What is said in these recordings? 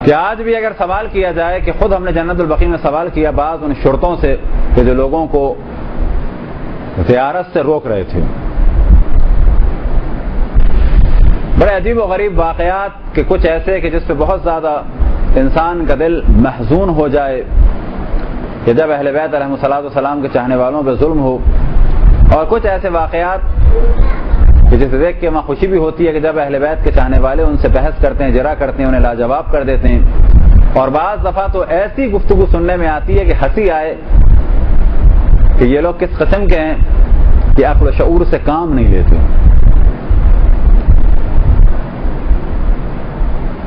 کہ آج بھی اگر سوال کیا جائے کہ خود ہم نے جنت البقیع میں سوال کیا بعض ان شرطوں سے کہ جو لوگوں کو زیارت سے روک رہے تھے، بڑے عجیب و غریب واقعات کہ کچھ ایسے کہ جس پہ بہت زیادہ انسان کا دل محزون ہو جائے کہ جب اہل بیت علیہ الصلوۃ والسلام کے چاہنے والوں پہ ظلم ہو، اور کچھ ایسے واقعات کہ جسے دیکھ کے وہاں خوشی بھی ہوتی ہے کہ جب اہل بیت کے چاہنے والے ان سے بحث کرتے ہیں، جرا کرتے ہیں، انہیں لاجواب کر دیتے ہیں، اور بعض دفعہ تو ایسی گفتگو سننے میں آتی ہے کہ ہنسی آئے کہ یہ لوگ کس قسم کے ہیں کہ عقل و شعور سے کام نہیں لیتے۔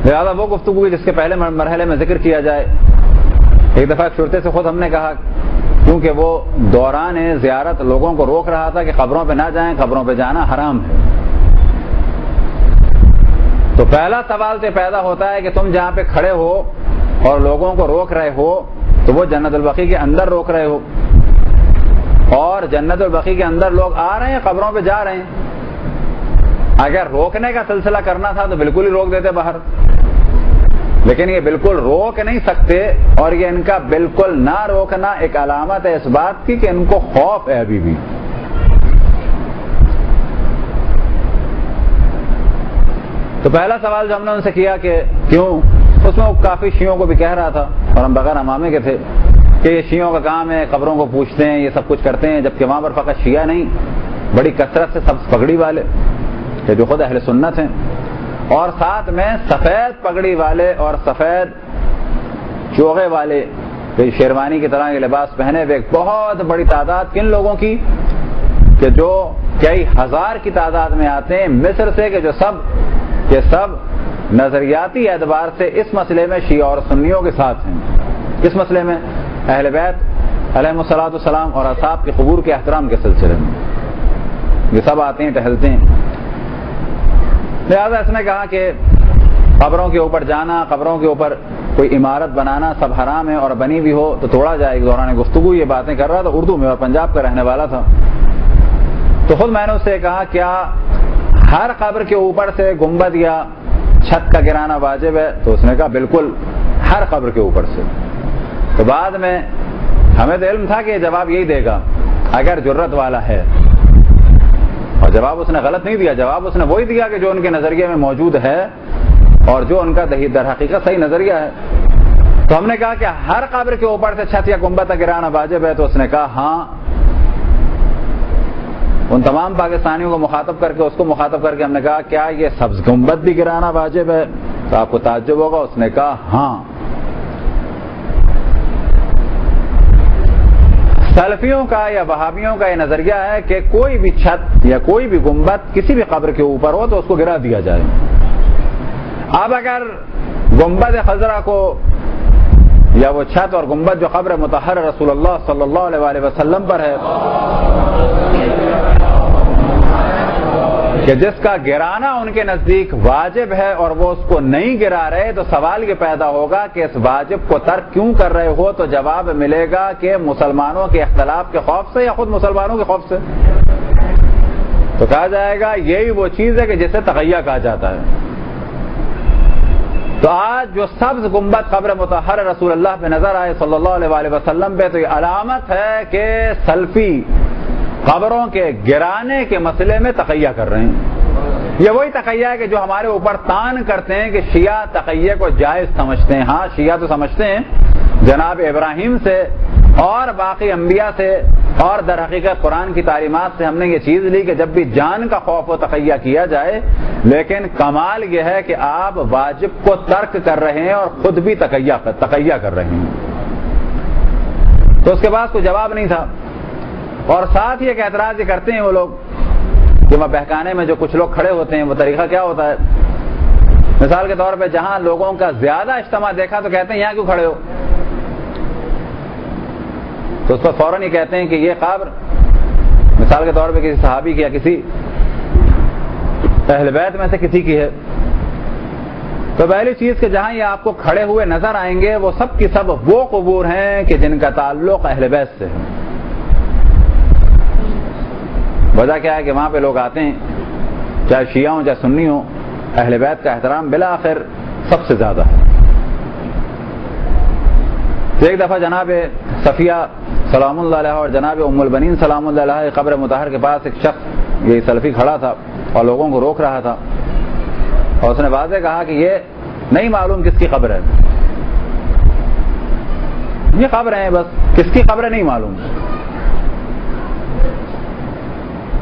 لہٰذا وہ گفتگو جس کے پہلے مرحلے میں ذکر کیا جائے، ایک دفعہ ایک شرطے سے خود ہم نے کہا، کیونکہ وہ دوران زیارت لوگوں کو روک رہا تھا کہ قبروں پہ نہ جائیں، قبروں پہ جانا حرام ہے، تو پہلا سوال تو پیدا ہوتا ہے کہ تم جہاں پہ کھڑے ہو اور لوگوں کو روک رہے ہو تو وہ جنت البقیع کے اندر روک رہے ہو، اور جنت البقیع کے اندر لوگ آ رہے ہیں، قبروں پہ جا رہے ہیں۔ اگر روکنے کا سلسلہ کرنا تھا تو بالکل ہی روک دیتے باہر، لیکن یہ بالکل روک نہیں سکتے، اور یہ ان کا بالکل نہ روکنا ایک علامت ہے اس بات کی کہ ان کو خوف ہے ابھی بھی۔ تو پہلا سوال جو ہم نے ان سے کیا کہ کیوں، اس میں وہ کافی شیعوں کو بھی کہہ رہا تھا اور ہم بغیر امامے کے تھے کہ یہ شیعوں کا کام ہے، قبروں کو پوچھتے ہیں، یہ سب کچھ کرتے ہیں، جبکہ وہاں پر فقط شیعہ نہیں، بڑی کثرت سے سبز پگڑی والے کہ جو خود اہل سنت ہیں، اور ساتھ میں سفید پگڑی والے اور سفید چوغے والے شیروانی کی طرح کے لباس پہنے ہوئے ایک بہت بڑی تعداد کن لوگوں کی کہ جو کئی ہزار کی تعداد میں آتے ہیں مصر سے، کہ جو سب نظریاتی اعتبار سے اس مسئلے میں شیعہ اور سنیوں کے ساتھ ہیں۔ اس مسئلے میں اہل بیت علیہ الصلوۃ والسلام اور اصحاب کے قبور کے احترام کے سلسلے میں یہ سب آتے ہیں، ٹہلتے ہیں۔ لہٰذا اس نے کہا کہ قبروں کے اوپر جانا، قبروں کے اوپر کوئی عمارت بنانا سب حرام ہے، اور بنی بھی ہو تو توڑا جائے گا۔ دوران گفتگو یہ باتیں کر رہا تھا اردو میں، اور پنجاب کا رہنے والا تھا۔ تو خود میں نے اس سے کہا کیا ہر قبر کے اوپر سے گنبد یا چھت کا گرانا واجب ہے؟ تو اس نے کہا بالکل ہر قبر کے اوپر سے۔ تو بعد میں ہمیں تو علم تھا کہ یہ جواب یہی دے گا اگر جرت والا ہے، اور جواب اس نے غلط نہیں دیا، جواب اس نے وہی دیا کہ جو ان کے نظریے میں موجود ہے اور جو ان کا در حقیقت صحیح نظریہ ہے۔ تو ہم نے کہا کہ ہر قبر کے اوپر سے چھت یا گنبد کا گرانا واجب ہے؟ تو اس نے کہا ہاں۔ ان تمام پاکستانیوں کو مخاطب کر کے، اس کو مخاطب کر کے ہم نے کہا کیا یہ سبز گنبد بھی گرانا واجب ہے؟ تو آپ کو تعجب ہوگا، اس نے کہا ہاں۔ سلفیوں کا یا وہابیوں کا یہ نظریہ ہے کہ کوئی بھی چھت یا کوئی بھی گنبد کسی بھی قبر کے اوپر ہو تو اس کو گرا دیا جائے۔ اب اگر گنبد خضرا کو یا وہ چھت اور گنبد جو قبر مطہر رسول اللہ صلی اللہ علیہ وآلہ وسلم پر ہے کہ جس کا گرانا ان کے نزدیک واجب ہے اور وہ اس کو نہیں گرا رہے، تو سوال یہ پیدا ہوگا کہ اس واجب کو ترک کیوں کر رہے ہو؟ تو جواب ملے گا کہ مسلمانوں کے اختلاف کے خوف سے یا خود مسلمانوں کے خوف سے۔ تو کہا جائے گا یہی وہ چیز ہے کہ جسے تقیہ کہا جاتا ہے۔ تو آج جو سبز گنبد قبر مطہر رسول اللہ پہ نظر آئے صلی اللہ علیہ وآلہ وسلم پہ، تو یہ علامت ہے کہ سلفی قبروں کے گرانے کے مسئلے میں تقیہ کر رہے ہیں۔ یہ وہی تقیہ ہے کہ جو ہمارے اوپر تان کرتے ہیں کہ شیعہ تقیہ کو جائز سمجھتے ہیں۔ ہاں شیعہ تو سمجھتے ہیں، جناب ابراہیم سے اور باقی انبیاء سے اور در حقیقت قرآن کی تعلیمات سے ہم نے یہ چیز لی کہ جب بھی جان کا خوف و تقیہ کیا جائے، لیکن کمال یہ ہے کہ آپ واجب کو ترک کر رہے ہیں اور خود بھی تقیہ کر رہے ہیں۔ تو اس کے بعد کوئی جواب نہیں تھا، اور ساتھ ہی ایک اعتراض یہ کرتے ہیں وہ لوگ کہ وہاں بہکانے میں جو کچھ لوگ کھڑے ہوتے ہیں وہ طریقہ کیا ہوتا ہے؟ مثال کے طور پہ جہاں لوگوں کا زیادہ اجتماع دیکھا تو کہتے ہیں یہاں کیوں کھڑے ہو؟ تو اس پر فوراً ہی کہتے ہیں کہ یہ قبر مثال کے طور پہ کسی صحابی کی یا کسی اہل بیت میں سے کسی کی ہے۔ تو پہلی چیز کہ جہاں یہ آپ کو کھڑے ہوئے نظر آئیں گے وہ سب کی سب وہ قبور ہیں کہ جن کا تعلق اہل بیت سے ہے۔ وجہ کیا ہے کہ وہاں پہ لوگ آتے ہیں، چاہے شیعہ ہوں چاہے سنی ہوں، اہل بیت کا احترام بالآخر سب سے زیادہ ہے۔ ایک دفعہ جناب صفیہ سلام اللہ علیہ اور جناب ام البنین سلام اللہ علیہ قبر مطہر کے پاس ایک شخص یہ سلفی کھڑا تھا اور لوگوں کو روک رہا تھا، اور اس نے واضح کہا کہ یہ نہیں معلوم کس کی قبر ہے، یہ قبر ہے بس، کس کی قبر ہے نہیں معلوم۔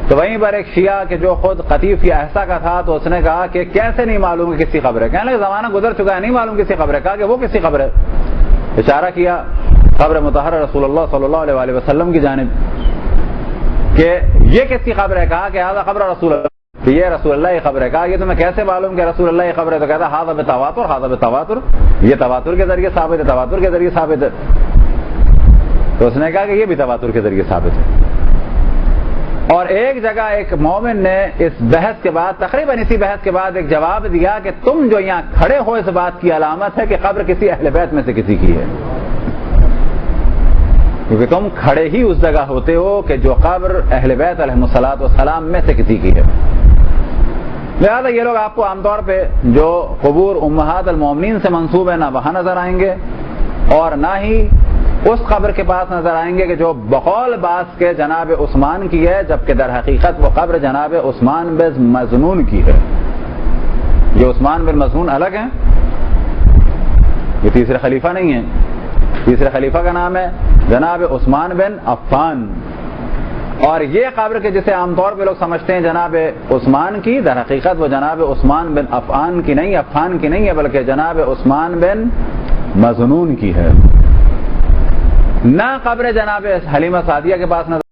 تو وہیں پر ایک شیعہ کہ جو خود قطیف یا احسا کا تھا، تو اس نے کہا کہ کیسے نہیں معلوم کہ کس کی قبر ہے؟ کہنے لگے زمانہ گزر چکا ہے، نہیں معلوم کس کی قبر ہے۔ کہا کہ وہ کس کی قبر ہے؟ اشارہ کیا قبر مطہر رسول اللہ صلی اللہ علیہ وآلہ وسلم کی جانب کہ یہ کس کی قبر ہے؟ کہا کہ ہذا قبر رسول اللہ، کہ یہ رسول اللہ کی قبر ہے۔ کہا یہ تمہیں کیسے معلوم کہ رسول اللہ کی قبر ہے؟ تو کہتا ہذا بتواتر، ہذا بتواتر، یہ تواتر کے ذریعے ثابت ہے، تواتر کے ذریعے ثابت ہے۔ تو اس نے کہا کہ یہ بھی تواتر کے ذریعے ثابت ہے۔ اور ایک جگہ ایک مومن نے اس بحث کے بعد، تقریباً اسی بحث کے بعد، ایک جواب دیا کہ تم جو یہاں کھڑے ہو اس بات کی علامت ہے کہ قبر کسی اہل بیت میں سے کسی کی ہے، کیونکہ تم کھڑے ہی اس جگہ ہوتے ہو کہ جو قبر اہل بیت علیہم الصلوۃ والسلام میں سے کسی کی ہے۔ لہٰذا یہ لوگ آپ کو عام طور پہ جو قبور امہات المومنین سے منسوب ہے نہ وہاں نظر آئیں گے، اور نہ ہی اس قبر کے پاس نظر آئیں گے کہ جو بقول بعض کے جناب عثمان کی ہے، جبکہ در حقیقت وہ قبر جناب عثمان بن مظنون کی ہے۔ یہ عثمان بن مظنون الگ ہیں، یہ تیسرے خلیفہ نہیں ہیں۔ تیسرے خلیفہ کا نام ہے جناب عثمان بن عفان، اور یہ قبر کے جسے عام طور پہ لوگ سمجھتے ہیں جناب عثمان کی، در حقیقت وہ جناب عثمان بن عفان کی نہیں، عفان کی نہیں ہے، بلکہ جناب عثمان بن مظنون کی ہے۔ نہ قبر جناب حلیمہ سعدیہ کے پاس نظر